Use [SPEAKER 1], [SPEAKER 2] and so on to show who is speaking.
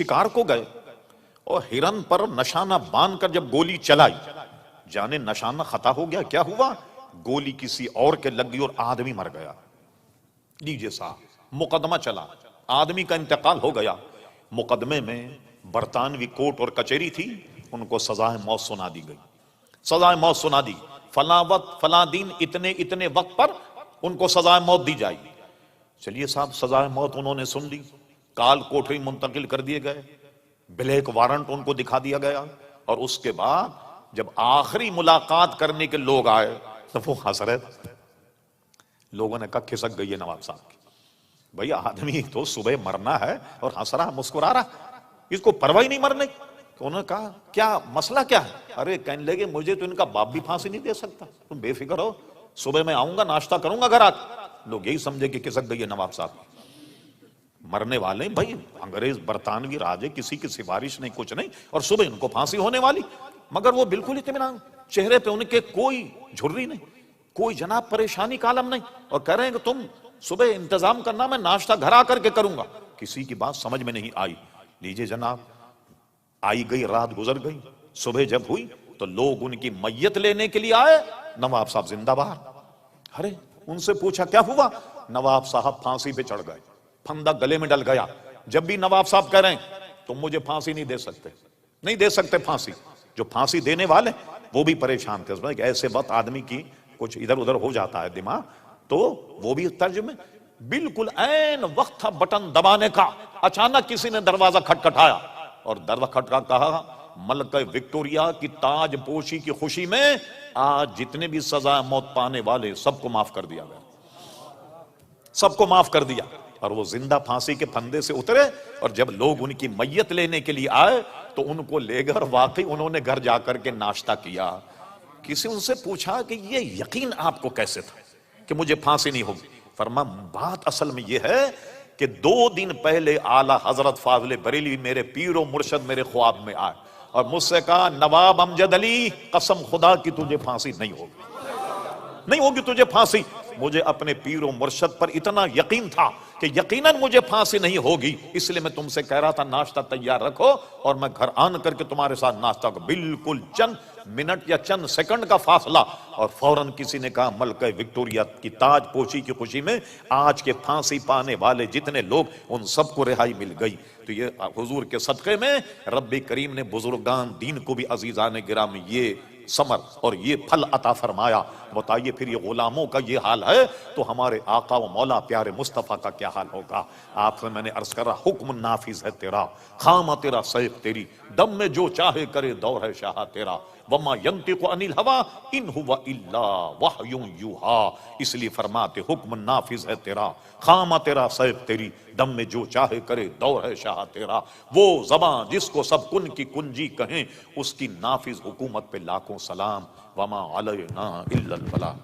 [SPEAKER 1] شکار کو گئے اور ہرن پر نشانہ باندھ کر جب گولی چلائی، جانے نشانہ خطا ہو گیا، کیا ہوا؟ گولی کسی اور کے لگ گئی اور آدمی مر گیا۔ لیجیے صاحب، مقدمہ چلا، آدمی کا انتقال ہو گیا، مقدمے میں برطانوی کوٹ اور کچہری تھی، ان کو سزائے موت سنا دی گئی، سزائے موت سنا دی، فلاں وقت فلاں دن اتنے وقت پر ان کو سزائے موت دی جائے گی۔ چلیے صاحب، سزائے موت انہوں نے سن لی، کال کوٹری منتقل کر دیے گئے، بلیک وارنٹ ان کو دکھا دیا گیا، اور اس کے بعد جب آخری ملاقات کرنے کے لوگ آئے تو وہ ہنس رہے تھے۔ لوگوں نے کہا کھسک گئی ہے نواب صاحب کی، بھئی آدمی تو صبح مرنا ہے اور ہنس رہا مسکرا رہا، اس کو پرواہ نہیں مرنے۔ تو انہوں نے کہا کیا مسئلہ کیا ہے؟ ارے کہنے لگے مجھے تو ان کا باپ بھی پھانسی نہیں دے سکتا، تم بے فکر ہو، صبح میں آؤں گا ناشتہ کروں گا گھر آ کے۔ لوگ یہی سمجھے کہ کھسک گئی ہے نواب صاحب، مرنے والے ہیں بھائی، انگریز برطانوی راجے، کسی کی سفارش نہیں، کچھ نہیں، اور صبح ان کو پھانسی ہونے والی، مگر وہ بالکل اطمینان، چہرے پہ ان کے کوئی جھرری نہیں، کوئی جناب پریشانی کا عالم نہیں، اور کہہ رہے ہیں کہ تم صبح انتظام کرنا، میں ناشتہ گھر آ کر کے کروں گا۔ کسی کی بات سمجھ میں نہیں آئی۔ لیجئے جناب، آئی گئی رات گزر گئی، صبح جب ہوئی تو لوگ ان کی میت لینے کے لیے آئے، نواب صاحب زندہ باہر۔ ارے ان سے پوچھا کیا ہوا؟ نواب صاحب پھانسی پہ چڑھ گئے، پھندا گلے میں ڈل گیا۔ جب بھی نواب صاحب کہہ رہے ہیں تم مجھے پھانسی نہیں دے سکتے، نہیں دے سکتے پھانسی، جو پھانسی دینے والے وہ بھی پریشان تھے، کہ ایسے وقت آدمی کی کچھ ادھر ادھر ہو جاتا ہے دماغ، تو وہ بھی ترجمے بالکل عین وقت تھا بٹن دبانے کا، اچانک کسی نے دروازہ کھٹکھٹایا اور دروازہ کھٹکھٹا کہا ملکہ وکٹوریا کی تاج پوشی کی خوشی میں آج جتنے بھی سزا موت پانے والے سب کو معاف کر دیا گیا، سب کو معاف کر دیا۔ اور وہ زندہ پھانسی کے پھندے سے اترے، اور جب لوگ ان کی میت لینے کے لیے آئے تو ان کو لے گئے، اور واقعی انہوں نے گھر جا کر کے ناشتہ کیا۔ کسی ان سے پوچھا کہ یہ یقین آپ کو کیسے تھا کہ مجھے پھانسی نہیں ہوگی؟ فرما بات اصل میں یہ ہے کہ 2 دن پہلے اعلیٰ حضرت فاضل بریلوی میرے پیر و مرشد میرے خواب میں آئے اور مجھ سے کہا نواب امجد علی قسم خدا کی تجھے پھانسی نہیں ہوگی، نہیں ہوگی تجھے پھانسی۔ مجھے اپنے پیر و مرشد پر اتنا یقین تھا کہ یقیناً مجھے پھانسی نہیں ہوگی، اس لیے میں تم سے کہہ رہا تھا ناشتہ تیار رکھو اور میں گھر آن کر کے تمہارے ساتھ ناشتہ کو، بالکل چند منٹ یا چند سیکنڈ کا فاصلہ، اور فوراً کسی نے کہا ملکہ وکٹوریا کی تاج پوشی کی خوشی میں آج کے پھانسی پانے والے جتنے لوگ ان سب کو رہائی مل گئی۔ تو یہ حضور کے صدقے میں رب کریم نے بزرگان دین کو بھی عزیزان گرامی یہ ثمر اور یہ پھل عطا فرمایا۔ بتائیے پھر یہ غلاموں کا یہ حال ہے تو ہمارے آقا و مولا پیارے مصطفیٰ کا کیا حال ہوگا؟ آپ سے میں نے عرض کر رہا حکم نافذ ہے تیرا، خامہ تیرا سیف تیری، دم میں جو چاہے کرے دور ہے شاہ تیرا، وما ینطق عن الہوی ان ہوا الا وحی یوحی۔ اس لیے فرماتے حکم نافذ ہے تیرا، خامہ تیرا سیف تیری، دم میں جو چاہے کرے دور ہے شاہ تیرا۔ وہ زبان جس کو سب کن کی کنجی کہیں، اس کی نافذ حکومت پہ لاکھوں سلام، وما علینا الا البلاغ۔